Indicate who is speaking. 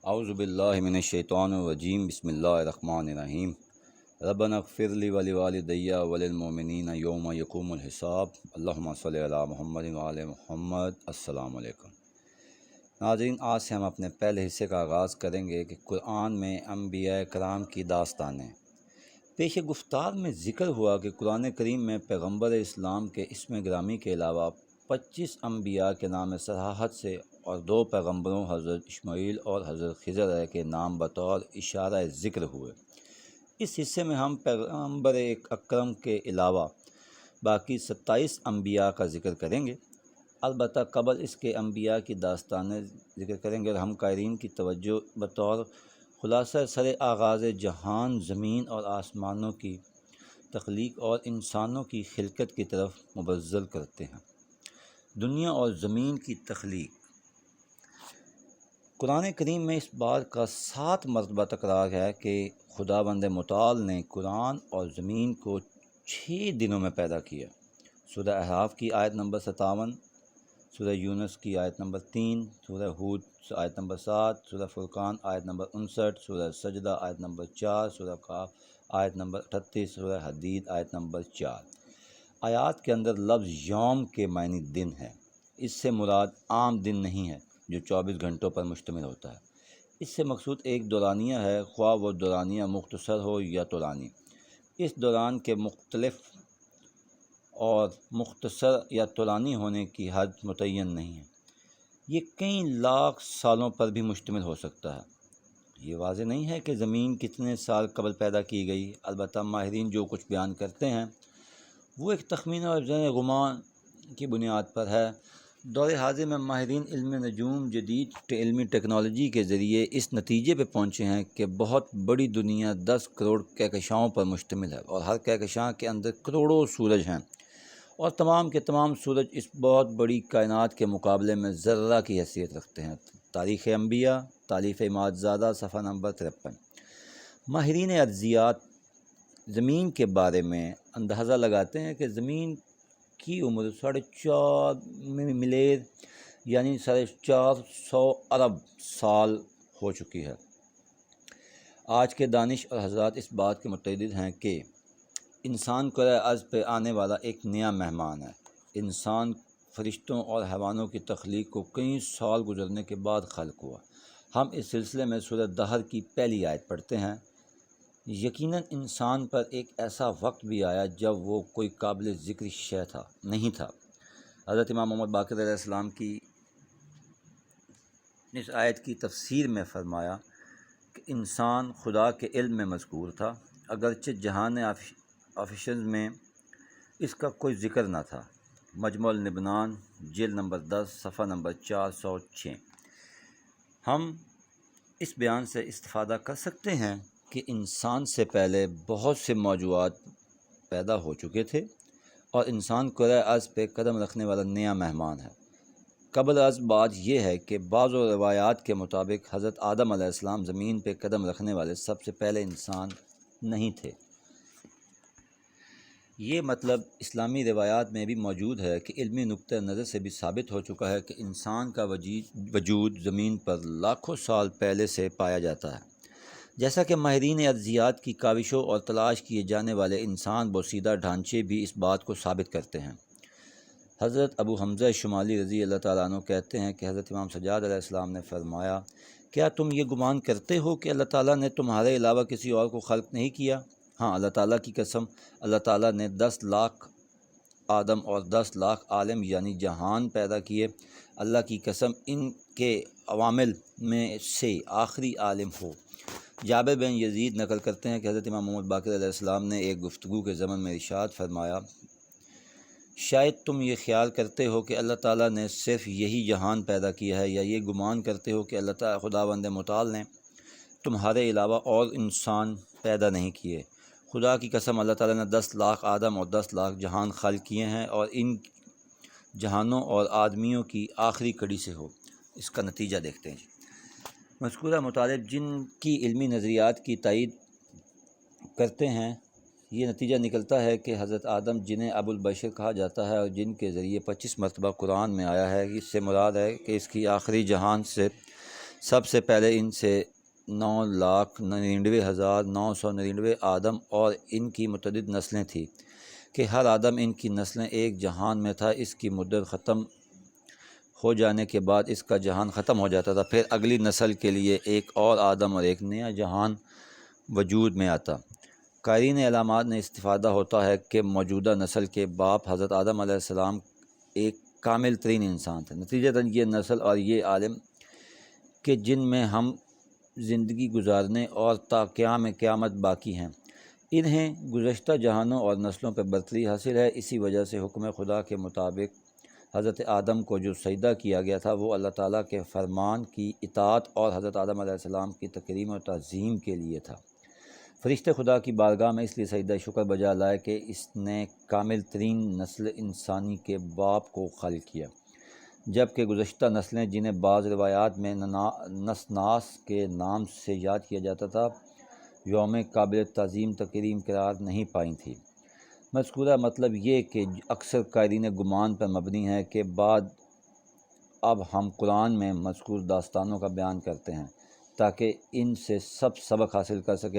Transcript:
Speaker 1: اعوذ باللہ من الشیطان الرجیم بسم اللہ الرحمن الرحیم ربنا اغفر لی ولوالدی وللمؤمنین یوم یقوم الحساب اللہم صلی علی محمد وعلی محمد۔ السلام علیکم ناظرین، آج سے ہم اپنے پہلے حصے کا آغاز کریں گے کہ قرآن میں انبیاء کرام کی داستانیں۔ پیش گفتار میں ذکر ہوا کہ قرآن کریم میں پیغمبر اسلام کے اسم گرامی کے علاوہ 25 انبیاء کے نام صراحت سے اور 2 پیغمبروں حضرت اسماعیل اور حضرت خضر کے نام بطور اشارہ ذکر ہوئے۔ اس حصے میں ہم پیغمبر اکرم کے علاوہ باقی 27 انبیاء کا ذکر کریں گے۔ البتہ قبل اس کے انبیاء کی داستانیں ذکر کریں گے اور ہم قائرین کی توجہ بطور خلاصہ سر آغاز جہان، زمین اور آسمانوں کی تخلیق اور انسانوں کی خلقت کی طرف مبذل کرتے ہیں۔ دنیا اور زمین کی تخلیق۔ قرآن کریم میں اس بات کا 7 مرتبہ تکرار ہے کہ خداوند متعال نے قرآن اور زمین کو 6 دنوں میں پیدا کیا۔ سورہ اعراف کی آیت نمبر 57، سورہ یونس کی آیت نمبر 3، سورہ ہود آیت نمبر 7، سورہ فرقان آیت نمبر 59، سورہ سجدہ آیت نمبر 4، سورہ قاف آیت نمبر 38، سورہ حدید آیت نمبر 4۔ آیات کے اندر لفظ یوم کے معنی دن ہے۔ اس سے مراد عام دن نہیں ہے جو 24 گھنٹوں پر مشتمل ہوتا ہے۔ اس سے مقصود ایک دورانیہ ہے، خواہ وہ دورانیہ مختصر ہو یا طولانی۔ اس دوران کے مختلف اور مختصر یا طولانی ہونے کی حد متعین نہیں ہے۔ یہ کئی لاکھ سالوں پر بھی مشتمل ہو سکتا ہے۔ یہ واضح نہیں ہے کہ زمین کتنے سال قبل پیدا کی گئی، البتہ ماہرین جو کچھ بیان کرتے ہیں وہ ایک تخمینہ اور ذہن گمان کی بنیاد پر ہے۔ دور حاضر میں ماہرین علم نجوم جدید علمی ٹیکنالوجی کے ذریعے اس نتیجے پہ پہنچے ہیں کہ بہت بڑی دنیا 10 کروڑ کہکشاؤں پر مشتمل ہے اور ہر کہکشاں کے اندر کروڑوں سورج ہیں، اور تمام کے تمام سورج اس بہت بڑی کائنات کے مقابلے میں ذرہ کی حیثیت رکھتے ہیں۔ تاریخ انبیاء، تالیف اماد زادہ، صفحہ نمبر 53۔ ماہرین ارضیات زمین کے بارے میں اندازہ لگاتے ہیں کہ زمین کی عمر 4.5 ملیئر یعنی 450 ارب سال ہو چکی ہے۔ آج کے دانش اور حضرات اس بات کے متعدد ہیں کہ انسان کرۂ ارض پہ آنے والا ایک نیا مہمان ہے۔ انسان فرشتوں اور حیوانوں کی تخلیق کو کئی سال گزرنے کے بعد خلق ہوا۔ ہم اس سلسلے میں سورہ دہر کی پہلی آیت پڑھتے ہیں۔ یقیناً انسان پر ایک ایسا وقت بھی آیا جب وہ کوئی قابل ذکر شے نہیں تھا۔ حضرت امام محمد باقر علیہ السلام کی اس آیت کی تفسیر میں فرمایا کہ انسان خدا کے علم میں مذکور تھا، اگرچہ جہان آفیشنز میں اس کا کوئی ذکر نہ تھا۔ مجموع النبنان جلد نمبر 10 صفحہ نمبر 406۔ ہم اس بیان سے استفادہ کر سکتے ہیں کہ انسان سے پہلے بہت سے موضوعات پیدا ہو چکے تھے اور انسان کرۂ ارض پہ قدم رکھنے والا نیا مہمان ہے۔ قبل از بات یہ ہے کہ بعض روایات کے مطابق حضرت آدم علیہ السلام زمین پہ قدم رکھنے والے سب سے پہلے انسان نہیں تھے۔ یہ مطلب اسلامی روایات میں بھی موجود ہے کہ علمی نقطہ نظر سے بھی ثابت ہو چکا ہے کہ انسان کا وجود زمین پر لاکھوں سال پہلے سے پایا جاتا ہے، جیسا کہ ماہرین ارضیات کی کاوشوں اور تلاش کیے جانے والے انسان بوسیدہ ڈھانچے بھی اس بات کو ثابت کرتے ہیں۔ حضرت ابو حمزہ شمالی رضی اللہ تعالیٰ عنہ کہتے ہیں کہ حضرت امام سجاد علیہ السلام نے فرمایا، کیا تم یہ گمان کرتے ہو کہ اللہ تعالیٰ نے تمہارے علاوہ کسی اور کو خلق نہیں کیا؟ ہاں، اللہ تعالیٰ کی قسم، اللہ تعالیٰ نے 10 لاکھ آدم اور 10 لاکھ عالم یعنی جہان پیدا کیے۔ اللہ کی قسم، ان کے عوامل میں سے آخری عالم ہو۔ جابر بن یزید نقل کرتے ہیں کہ حضرت امام محمد باقر علیہ السلام نے ایک گفتگو کے ضمن میں ارشاد فرمایا، شاید تم یہ خیال کرتے ہو کہ اللہ تعالیٰ نے صرف یہی جہان پیدا کیا ہے، یا یہ گمان کرتے ہو کہ اللہ تعالیٰ خداوند متعال نے تمہارے علاوہ اور انسان پیدا نہیں کیے۔ خدا کی قسم، اللہ تعالیٰ نے 10 لاکھ آدم اور 10 لاکھ جہان خلق کیے ہیں، اور ان جہانوں اور آدمیوں کی آخری کڑی سے ہو۔ اس کا نتیجہ دیکھتے ہیں۔ مذکورہ مطالب جن کی علمی نظریات کی تائید کرتے ہیں، یہ نتیجہ نکلتا ہے کہ حضرت آدم، جنہیں ابو البشر کہا جاتا ہے اور جن کے ذریعے 25 مرتبہ قرآن میں آیا ہے، اس سے مراد ہے کہ اس کی آخری جہان سے سب سے پہلے ان سے 9,99,999 آدم اور ان کی متعدد نسلیں تھیں کہ ہر آدم ان کی نسلیں ایک جہان میں تھا۔ اس کی مدت ختم ہو جانے کے بعد اس کا جہان ختم ہو جاتا تھا، پھر اگلی نسل کے لیے ایک اور آدم اور ایک نیا جہان وجود میں آتا۔ قائرین علامات نے استفادہ ہوتا ہے کہ موجودہ نسل کے باپ حضرت آدم علیہ السلام ایک کامل ترین انسان تھے۔ نتیجتاً یہ نسل اور یہ عالم کہ جن میں ہم زندگی گزارنے اور تا قیام قیامت باقی ہیں، انہیں گزشتہ جہانوں اور نسلوں پہ برتری حاصل ہے۔ اسی وجہ سے حکم خدا کے مطابق حضرت آدم کو جو سجدہ کیا گیا تھا وہ اللہ تعالیٰ کے فرمان کی اطاعت اور حضرت آدم علیہ السلام کی تکریم و تعظیم کے لیے تھا۔ فرشتے خدا کی بارگاہ میں اس لیے سجدہ شکر بجا لائے کہ اس نے کامل ترین نسل انسانی کے باپ کو خالق کیا، جبکہ گزشتہ نسلیں جنہیں بعض روایات میں نسناس کے نام سے یاد کیا جاتا تھا، یوم قابل تعظیم تکریم قرار نہیں پائیں تھیں۔ مذکورہ مطلب یہ کہ اکثر قائلین گمان پر مبنی ہے کہ بعد اب ہم قرآن میں مذکور داستانوں کا بیان کرتے ہیں تاکہ ان سے سب سبق حاصل کر سکیں۔